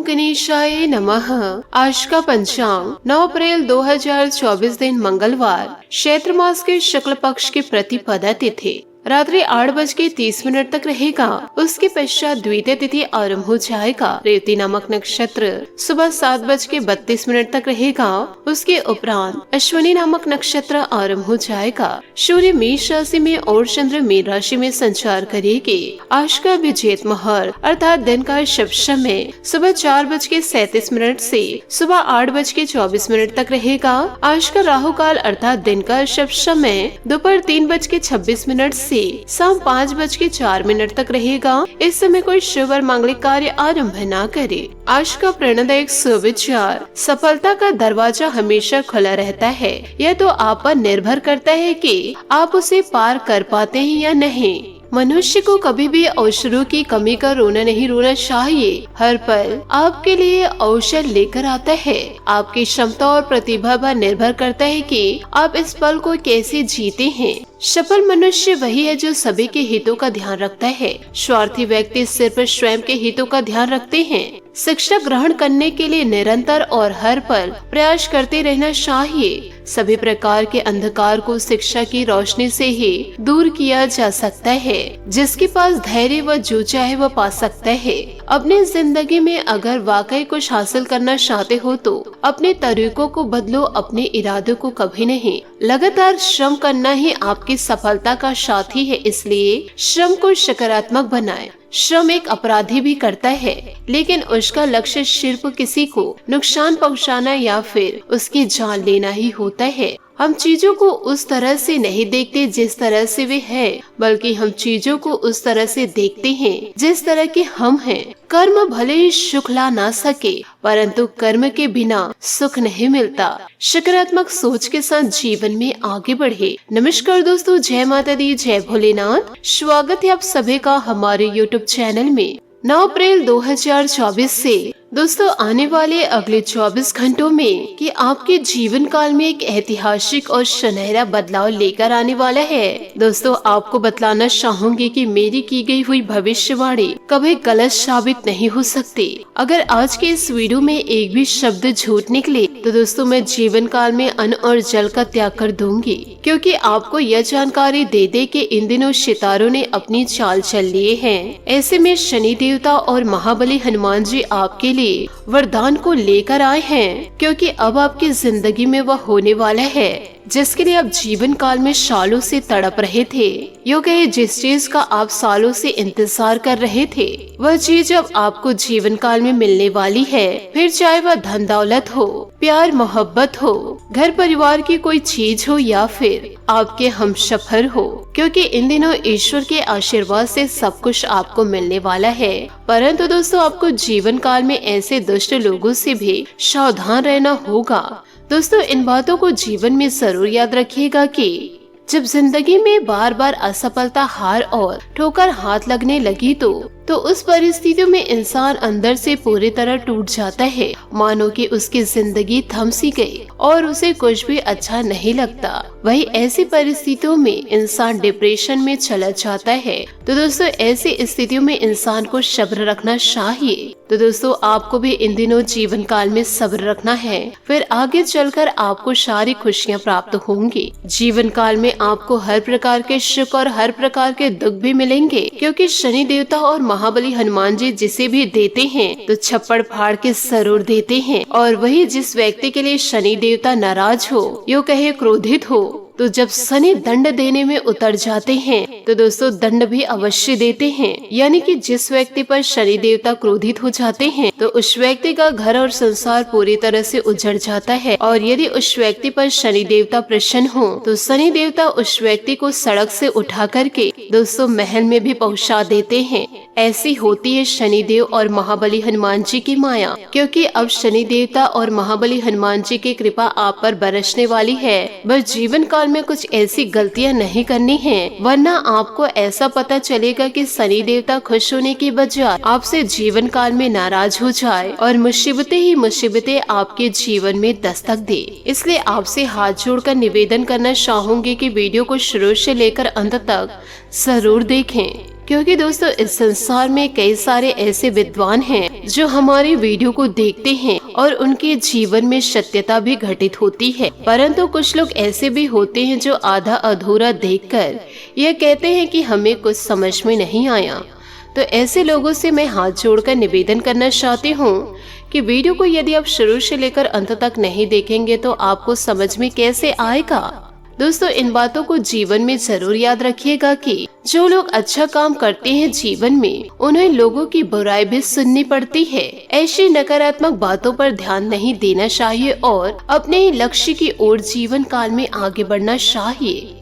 गणेशाय नमः। आज का पंचांग 9 अप्रैल 2024 दिन मंगलवार, चैत्र मास के शुक्ल पक्ष की प्रतिपदा तिथि रात्रि 8:30 तक रहेगा। उसके पश्चात द्वितीय तिथि आरंभ हो जाएगा। रेवती नामक नक्षत्र सुबह 7:32 तक रहेगा। उसके उपरांत अश्विनी नामक नक्षत्र आरंभ हो जाएगा। सूर्य मेष राशि में और चंद्र मीन राशि में संचार करेगी। आज का विजेत मुहूर्त अर्थात दिन का शुभ समय सुबह 4:37 से सुबह 8:24 तक रहेगा। आज का राहु काल अर्थात दिन का शुभ समय दोपहर 3:26 से शाम 5:04 तक रहेगा। इस समय कोई शुभ और मांगलिक कार्य आरंभ न करे। आज का प्रेरणादायक सुविचार, सफलता का दरवाजा हमेशा खुला रहता है। यह तो आप पर निर्भर करता है कि आप उसे पार कर पाते हैं या नहीं। मनुष्य को कभी भी अवसरों की कमी का रोना नहीं रोना चाहिए। हर पल आपके लिए अवसर लेकर आता है। आपकी क्षमता और प्रतिभा पर निर्भर करता है कि आप इस पल को कैसे जीते हैं। सफल मनुष्य वही है जो सभी के हितों का ध्यान रखता है। स्वार्थी व्यक्ति सिर्फ स्वयं के हितों का ध्यान रखते हैं। शिक्षा ग्रहण करने के लिए निरंतर और हर पल प्रयास करते रहना चाहिए। सभी प्रकार के अंधकार को शिक्षा की रोशनी से ही दूर किया जा सकता है। जिसके पास धैर्य व जो चाहे वह पा सकता है। अपनी जिंदगी में अगर वाकई कुछ हासिल करना चाहते हो तो अपने तरीकों को बदलो, अपने इरादों को कभी नहीं। लगातार श्रम करना ही आपकी सफलता का साथी है, इसलिए श्रम को सकारात्मक बनाएं। श्रम एक अपराधी भी करता है, लेकिन उसका लक्ष्य सिर्फ किसी को नुकसान पहुंचाना या फिर उसकी जान लेना ही होता है। हम चीजों को उस तरह से नहीं देखते जिस तरह से वे हैं, बल्कि हम चीजों को उस तरह से देखते हैं जिस तरह के हम हैं। कर्म भले ही सुख ला ना सके, परंतु कर्म के बिना सुख नहीं मिलता। सकारात्मक सोच के साथ जीवन में आगे बढ़े। नमस्कार दोस्तों, जय माता दी, जय भोलेनाथ। स्वागत है आप सभी का हमारे YouTube चैनल में। 9 अप्रैल 2024 से दोस्तों आने वाले अगले 24 घंटों में कि आपके जीवन काल में एक ऐतिहासिक और सुनहरा बदलाव लेकर आने वाला है। दोस्तों आपको बतलाना चाहूंगी कि मेरी की गई हुई भविष्यवाणी कभी गलत साबित नहीं हो सकती। अगर आज के इस वीडियो में एक भी शब्द झूठ निकले तो दोस्तों मैं जीवन काल में अन्न और जल का त्याग कर दूंगी, क्योंकि आपको यह जानकारी दे दे कि इन दिनों सितारों ने अपनी चाल चल लिए हैं। ऐसे में शनि देवता और महाबली हनुमान जी आपके लिए वरदान को लेकर आए हैं, क्योंकि अब आपकी जिंदगी में वह होने वाला है जिसके लिए आप जीवन काल में सालों से तड़प रहे थे। यो कहे जिस चीज का आप सालों से इंतजार कर रहे थे वह चीज अब आपको जीवन काल में मिलने वाली है। फिर चाहे वह धन दौलत हो, प्यार मोहब्बत हो, घर परिवार की कोई चीज हो या फिर आपके हमसफर हो, क्योंकि इन दिनों ईश्वर के आशीर्वाद से सब कुछ आपको मिलने वाला है। परंतु दोस्तों आपको जीवन काल में ऐसे दुष्ट लोगों से भी सावधान रहना होगा। दोस्तों इन बातों को जीवन में जरूर याद रखिएगा कि जब जिंदगी में बार बार असफलता, हार और ठोकर हाथ लगने लगी तो उस परिस्थितियों में इंसान अंदर से पूरी तरह टूट जाता है। मानो कि उसकी जिंदगी थम सी गई और उसे कुछ भी अच्छा नहीं लगता। वही ऐसी परिस्थितियों में इंसान डिप्रेशन में चला जाता है। तो दोस्तों ऐसी स्थितियों में इंसान को सब्र रखना चाहिए। तो दोस्तों आपको भी इन दिनों जीवन काल में सब्र रखना है, फिर आगे चलकर आपको सारी खुशियाँ प्राप्त होंगी। जीवन काल में आपको हर प्रकार के सुख और हर प्रकार के दुख भी मिलेंगे, क्योंकि शनि देवता और महाबली हनुमान जी जिसे भी देते हैं तो छप्पड़ फाड़ के जरूर देते हैं। और वही जिस व्यक्ति के लिए शनि देवता नाराज हो, यो कहे क्रोधित हो, तो जब शनि दंड देने में उतर जाते हैं तो दोस्तों दंड भी अवश्य देते हैं। यानी कि जिस व्यक्ति पर शनि देवता क्रोधित हो जाते हैं तो उस व्यक्ति का घर और संसार पूरी तरह से उजड़ जाता है। और यदि उस व्यक्ति पर शनि देवता प्रसन्न हो तो शनि देवता उस व्यक्ति को सड़क से उठा करके दोस्तों महल में भी पहुंचा देते हैं। ऐसी होती है शनि देव और महाबली हनुमान जी की माया, क्योंकि अब शनि देवता और महाबली हनुमान जी की कृपा आप पर बरसने वाली है। बस जीवन काल में कुछ ऐसी गलतियां नहीं करनी है, वरना आपको ऐसा पता चलेगा कि शनि देवता खुश होने की बजाय आपसे जीवन काल में नाराज हो जाए और मुसीबतें ही मुसीबतें आपके जीवन में दस्तक दे। इसलिए आपसे हाथ जोड़कर निवेदन करना चाहूंगी कि वीडियो को शुरू से लेकर अंत तक जरूर देखें। क्योंकि दोस्तों इस संसार में कई सारे ऐसे विद्वान हैं जो हमारे वीडियो को देखते हैं और उनके जीवन में सत्यता भी घटित होती है, परंतु कुछ लोग ऐसे भी होते हैं जो आधा अधूरा देखकर यह कहते हैं कि हमें कुछ समझ में नहीं आया। तो ऐसे लोगों से मैं हाथ जोड़कर निवेदन करना चाहती हूँ कि वीडियो को यदि आप शुरू से लेकर अंत तक नहीं देखेंगे तो आपको समझ में कैसे आएगा। दोस्तों इन बातों को जीवन में जरूर याद रखिएगा कि जो लोग अच्छा काम करते हैं जीवन में, उन्हें लोगों की बुराई भी सुननी पड़ती है। ऐसी नकारात्मक बातों पर ध्यान नहीं देना चाहिए और अपने ही लक्ष्य की ओर जीवन काल में आगे बढ़ना चाहिए।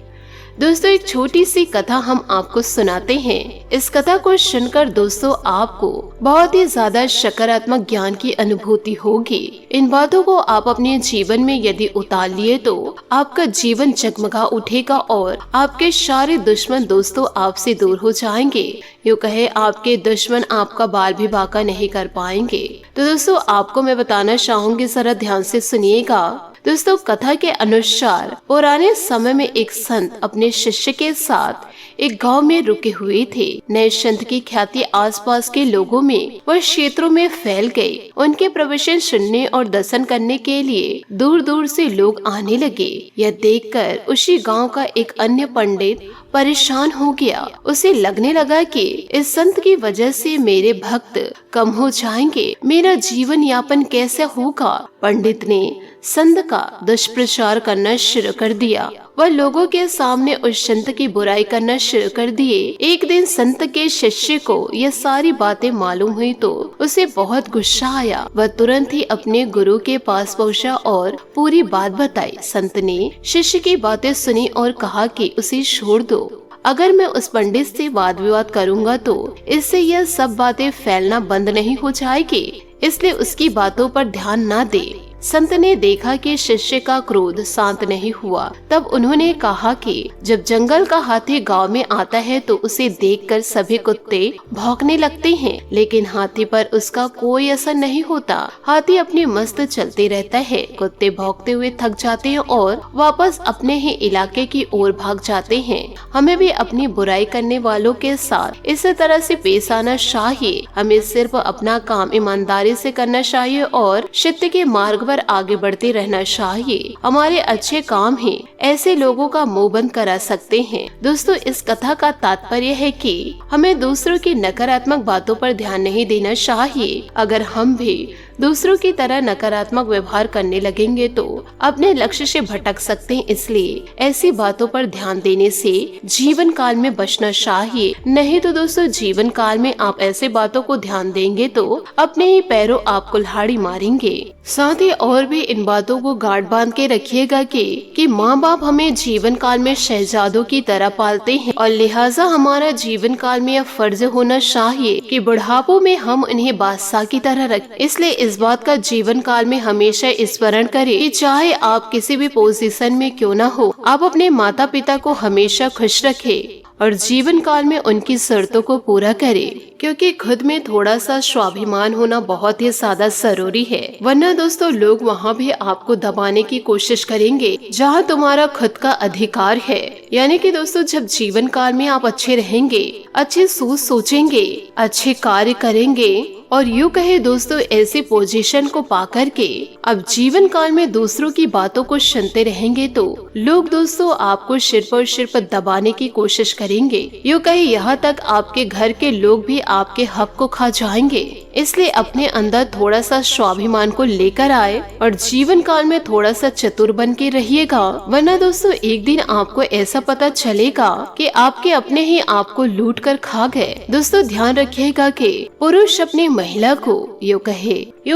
दोस्तों एक छोटी सी कथा हम आपको सुनाते हैं। इस कथा को सुनकर दोस्तों आपको बहुत ही ज्यादा सकारात्मक ज्ञान की अनुभूति होगी। इन बातों को आप अपने जीवन में यदि उतार लिए तो आपका जीवन जगमगा उठेगा और आपके सारे दुश्मन दोस्तों आपसे दूर हो जाएंगे। यूँ कहे आपके दुश्मन आपका बाल भी बांका नहीं कर पाएंगे। तो दोस्तों आपको मैं बताना चाहूंगी, जरा ध्यान से सुनिएगा। दोस्तों कथा के अनुसार पुराने समय में एक संत अपने शिष्य के साथ एक गांव में रुके हुए थे। नए संत की ख्याति आसपास के लोगों में व क्षेत्रों में फैल गई। उनके प्रवचन सुनने और दर्शन करने के लिए दूर दूर से लोग आने लगे। यह देखकर उसी गांव का एक अन्य पंडित परेशान हो गया। उसे लगने लगा कि इस संत की वजह से मेरे भक्त कम हो जाएंगे, मेरा जीवन यापन कैसे होगा। पंडित ने संत का दुष्प्रचार करना शुरू कर दिया। वह लोगों के सामने उस संत की बुराई करना शुरू कर दिए। एक दिन संत के शिष्य को यह सारी बातें मालूम हुई तो उसे बहुत गुस्सा आया। वह तुरंत ही अपने गुरु के पास पहुंचा और पूरी बात बताई। संत ने शिष्य की बातें सुनी और कहा कि उसे छोड़ दो। अगर मैं उस पंडित से वाद विवाद करूंगा तो इससे यह सब बातें फैलना बंद नहीं हो जाएगी, इसलिए उसकी बातों पर ध्यान न दे। संत ने देखा कि शिष्य का क्रोध शांत नहीं हुआ। तब उन्होंने कहा कि जब जंगल का हाथी गांव में आता है तो उसे देखकर सभी कुत्ते भौंकने लगते हैं, लेकिन हाथी पर उसका कोई असर नहीं होता। हाथी अपने मस्त चलते रहता है। कुत्ते भौंकते हुए थक जाते हैं और वापस अपने ही इलाके की ओर भाग जाते हैं। हमें भी अपनी बुराई करने वालों के साथ इसी तरह से पेश आना चाहिए। हमें सिर्फ अपना काम ईमानदारी से करना चाहिए और सत्य के मार्ग आगे बढ़ते रहना चाहिए। हमारे अच्छे काम ही ऐसे लोगों का मुंह बंद करा सकते हैं। दोस्तों इस कथा का तात्पर्य है कि हमें दूसरों की नकारात्मक बातों पर ध्यान नहीं देना चाहिए। अगर हम भी दूसरों की तरह नकारात्मक व्यवहार करने लगेंगे तो अपने लक्ष्य से भटक सकते हैं। इसलिए ऐसी बातों पर ध्यान देने से जीवन काल में बचना चाहिए। नहीं तो दोस्तों जीवन काल में आप ऐसे बातों को ध्यान देंगे तो अपने ही पैरों आप कुल्हाड़ी मारेंगे। साथ ही और भी इन बातों को गांठ बांध के रखिएगा कि माँ बाप हमें जीवन काल में शहजादों की तरह पालते हैं और लिहाजा हमारा जीवन काल में यह फर्ज होना चाहिए कि बुढ़ापों में हम उन्हें बादशाह की तरह रखें। इसलिए इस बात का जीवन काल में हमेशा स्मरण करें कि चाहे आप किसी भी पोजीशन में क्यों न हो, आप अपने माता पिता को हमेशा खुश रखें और जीवन काल में उनकी शर्तों को पूरा करें, क्योंकि खुद में थोड़ा सा स्वाभिमान होना बहुत ही ज्यादा जरूरी है। वरना दोस्तों लोग वहाँ भी आपको दबाने की कोशिश करेंगे जहाँ तुम्हारा खुद का अधिकार है। यानी कि दोस्तों जब जीवन काल में आप अच्छे रहेंगे, अच्छे सोचेंगे, अच्छे कार्य करेंगे और यूँ कहे दोस्तों ऐसे पोजीशन को पाकर के अब जीवन काल में दूसरों की बातों को सुनते रहेंगे तो लोग दोस्तों आपको सिर पर सिर पर दबाने की कोशिश करेंगे। यूँ कहे यहाँ तक आपके घर के लोग भी आपके हक को खा जाएंगे। इसलिए अपने अंदर थोड़ा सा स्वाभिमान को लेकर आए और जीवन काल में थोड़ा सा चतुर बन के रहिएगा। वरना दोस्तों एक दिन आपको ऐसा पता चलेगा कि आपके अपने ही आपको लूट कर खा गए। दोस्तों ध्यान रखिएगा कि पुरुष अपने महिला को यूँ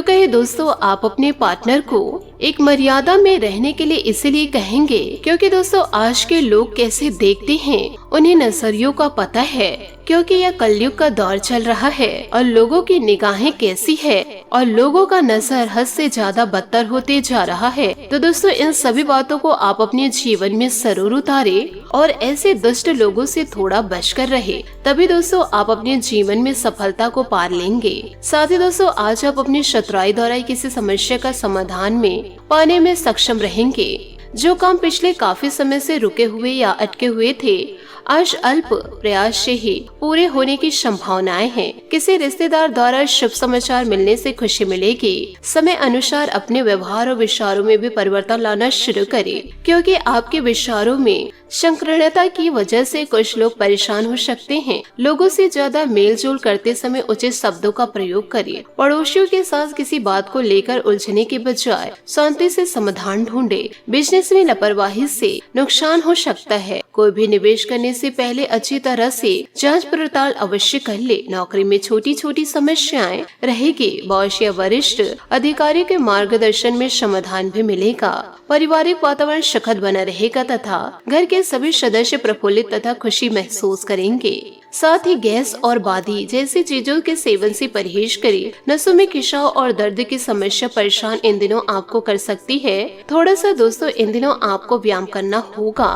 कहे दोस्तों आप अपने पार्टनर को एक मर्यादा में रहने के लिए इसलिए कहेंगे क्योंकि दोस्तों आज के लोग कैसे देखते हैं उन्हें नजरियों का पता है, क्योंकि यह कलयुग का दौर चल रहा है और लोगों की निगाहें कैसी है और लोगों का नजर हद से ज्यादा बदतर होते जा रहा है। तो दोस्तों इन सभी बातों को आप अपने जीवन में जरूर उतारे और ऐसे दुष्ट लोगों से थोड़ा बचकर रहे, तभी दोस्तों आप अपने जीवन में सफलता को पार लेंगे। साथ ही दोस्तों आज आप अपनी चतुराई द्वारा किसी समस्या का समाधान में पाने में सक्षम रहेंगे। जो काम पिछले काफी समय से रुके हुए या अटके हुए थे आज अल्प प्रयास से ही पूरे होने की संभावनाएं हैं। किसी रिश्तेदार द्वारा शुभ समाचार मिलने से खुशी मिलेगी। समय अनुसार अपने व्यवहार और विचारों में भी परिवर्तन लाना शुरू करें, क्योंकि आपके विचारों में संकीर्णता की वजह से कुछ लोग परेशान हो सकते हैं। लोगों से ज्यादा मेल जोल करते समय उचित शब्दों का प्रयोग करिए। पड़ोसियों के साथ किसी बात को लेकर उलझने के बजाय शांति से समाधान ढूंढे। बिजनेस में लापरवाही से नुकसान हो सकता है। कोई भी निवेश करने से पहले अच्छी तरह से जांच पड़ताल अवश्य कर ले। नौकरी में छोटी छोटी समस्याएं रहेगी। बॉस या वरिष्ठ अधिकारी के मार्गदर्शन में समाधान भी मिलेगा। पारिवारिक वातावरण सुखद बना रहेगा तथा घर के सभी सदस्य प्रफुल्लित तथा खुशी महसूस करेंगे। साथ ही गैस और बादी जैसी चीजों के सेवन से परहेज करें। नसों में खिंचाव और दर्द की समस्या परेशान इन दिनों आपको कर सकती है। थोड़ा सा दोस्तों इन दिनों आपको व्यायाम करना होगा।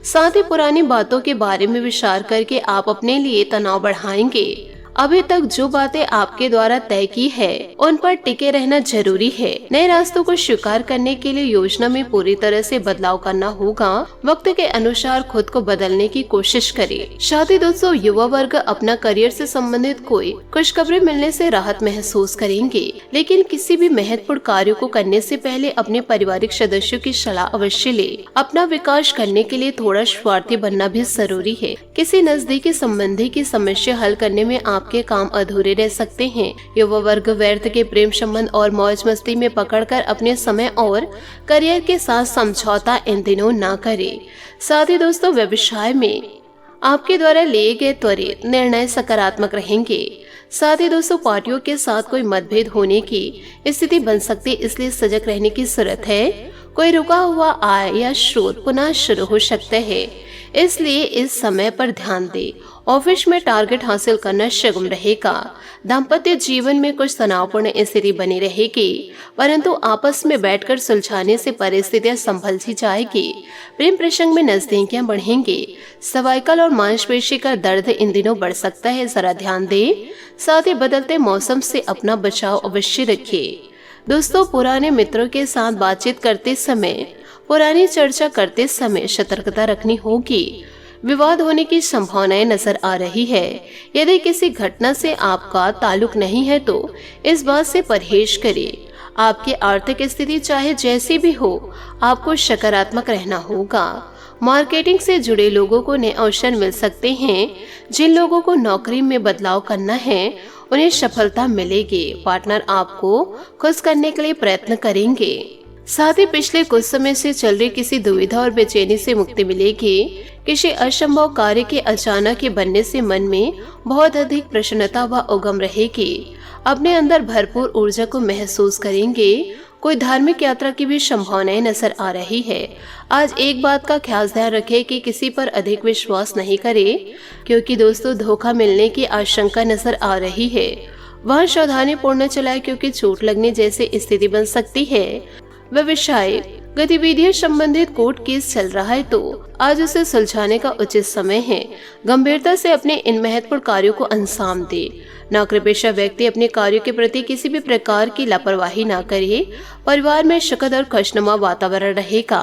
साथ ही पुरानी बातों के बारे में विचार करके आप अपने लिए तनाव बढ़ाएंगे। अभी तक जो बातें आपके द्वारा तय की है उन पर टिके रहना जरूरी है। नए रास्तों को स्वीकार करने के लिए योजना में पूरी तरह से बदलाव करना होगा। वक्त के अनुसार खुद को बदलने की कोशिश करें। साथ ही दोस्तों युवा वर्ग अपना करियर से संबंधित कोई खुशखबरी मिलने से राहत महसूस करेंगे, लेकिन किसी भी महत्वपूर्ण कार्य को करने से पहले अपने पारिवारिक सदस्यों की सलाह अवश्य ले। अपना विकास करने के लिए थोड़ा स्वार्थी बनना भी जरूरी है। किसी नजदीकी संबंधी की समस्या हल करने में आपके काम अधूरे रह सकते हैं। युवा वर्ग व्यर्थ के प्रेम संबंध और मौज मस्ती में पकड़कर अपने समय और करियर के साथ समझौता इन दिनों ना करे। साथ ही दोस्तों व्यवसाय में आपके द्वारा लिए गए त्वरित निर्णय सकारात्मक रहेंगे। साथ ही दोस्तों पार्टियों के साथ कोई मतभेद होने की स्थिति बन सकती है, इसलिए सजग रहने की जरूरत है। कोई रुका हुआ आय या स्रोत पुनः शुरू हो सकता है, इसलिए इस समय पर ध्यान दे। ऑफिस में टारगेट हासिल करना सुगम रहेगा। दाम्पत्य जीवन में कुछ तनावपूर्ण स्थिति बनी रहेगी, परंतु आपस में बैठकर सुलझाने से परिस्थितियां संभल सी जाएगी। प्रेम प्रसंग में नजदीकियां बढ़ेंगी। सर्वाइकल और मांसपेशी का दर्द इन दिनों बढ़ सकता है, जरा ध्यान दे। साथ ही बदलते मौसम से अपना बचाव अवश्य रखिए। दोस्तों पुराने मित्रों के साथ बातचीत करते समय, पुरानी चर्चा करते समय सतर्कता रखनी होगी। विवाद होने की संभावनाएं नजर आ रही है। यदि किसी घटना से आपका ताल्लुक नहीं है तो इस बात से परहेज करें। आपकी आर्थिक स्थिति चाहे जैसी भी हो, आपको सकारात्मक रहना होगा। मार्केटिंग से जुड़े लोगों को नए अवसर मिल सकते हैं। जिन लोगों को नौकरी में बदलाव करना है उन्हें सफलता मिलेगी। पार्टनर आपको खुश करने के लिए प्रयत्न करेंगे। साथ ही पिछले कुछ समय से चल रही किसी दुविधा और बेचैनी से मुक्ति मिलेगी। किसी असंभव कार्य के अचानक ही बनने से मन में बहुत अधिक प्रसन्नता व उगम रहेगी। अपने अंदर भरपूर ऊर्जा को महसूस करेंगे। कोई धार्मिक यात्रा की भी संभावनाएं नजर आ रही है। आज एक बात का खास ध्यान रखें कि किसी पर अधिक विश्वास नहीं करें, क्योंकि दोस्तों धोखा मिलने की आशंका नजर आ रही है। वह सावधानी पूर्ण चलाए, क्योंकि चोट लगने जैसी स्थिति बन सकती है। व्यवसाय गतिविधियों संबंधित कोर्ट केस चल रहा है तो आज उसे सुलझाने का उचित समय है। गंभीरता से अपने इन महत्वपूर्ण कार्यों को अंजाम दे। नौकरी पेशा व्यक्ति अपने कार्यों के प्रति किसी भी प्रकार की लापरवाही न करे। परिवार में सुखद और खुशनुमा वातावरण रहेगा।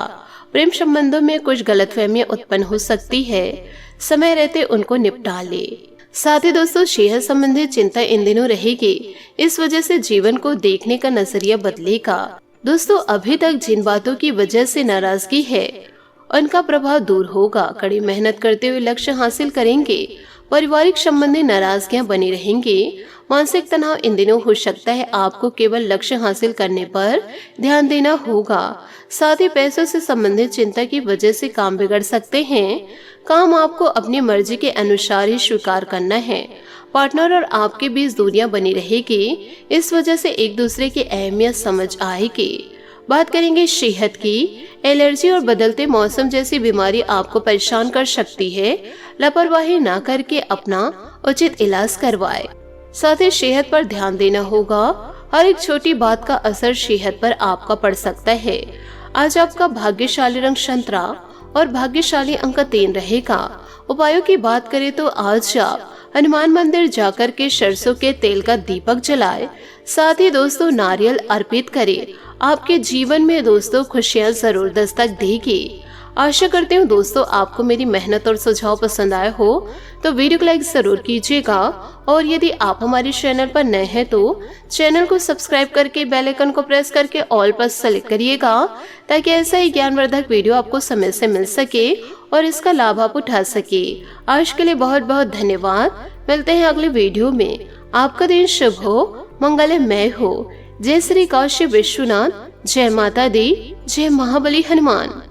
प्रेम संबंधों में कुछ गलतफहमियां उत्पन्न हो सकती है, समय रहते उनको निपटा ले। साथ ही दोस्तों सेहत संबंधित चिंता इन दिनों रहेगी। इस वजह से जीवन को देखने का नजरिया बदलेगा। दोस्तों अभी तक जिन बातों की वजह से नाराजगी है उनका प्रभाव दूर होगा। कड़ी मेहनत करते हुए लक्ष्य हासिल करेंगे। पारिवारिक संबंधी नाराजगियां बनी रहेंगी। मानसिक तनाव इन दिनों हो सकता है। आपको केवल लक्ष्य हासिल करने पर ध्यान देना होगा। साथ ही पैसों से संबंधित चिंता की वजह से काम बिगड़ सकते हैं। काम आपको अपनी मर्जी के अनुसार ही स्वीकार करना है। पार्टनर और आपके बीच दूरियां बनी रहेगी। इस वजह से एक दूसरे की अहमियत समझ आएगी। बात करेंगे सेहत की। एलर्जी और बदलते मौसम जैसी बीमारी आपको परेशान कर सकती है। लापरवाही ना करके अपना उचित इलाज करवाए। साथ ही सेहत पर ध्यान देना होगा। हर एक छोटी बात का असर सेहत पर आपका पड़ सकता है। आज आपका भाग्यशाली रंग संतरा और भाग्यशाली अंक 3 रहेगा। उपायों की बात करें तो आज आप हनुमान मंदिर जाकर के सरसों के तेल का दीपक जलाए। साथ ही दोस्तों नारियल अर्पित करें। आपके जीवन में दोस्तों खुशियां जरूर दस्तक देगी। आशा करती हूँ दोस्तों आपको मेरी मेहनत और सुझाव पसंद आए हो तो वीडियो को लाइक जरूर कीजिएगा, और यदि आप हमारे चैनल पर नए हैं तो चैनल को सब्सक्राइब करके बेल आइकन को प्रेस करके ऑल पर सेलेक्ट करिएगा, ताकि ऐसा ही ज्ञानवर्धक वीडियो आपको समय से मिल सके और इसका लाभ आप उठा सके। आज के लिए बहुत बहुत धन्यवाद। मिलते हैं अगले वीडियो में। आपका दिन शुभ हो, मंगलमय हो। जय श्री काशी विश्वनाथ, जय माता दी, जय महाबली हनुमान।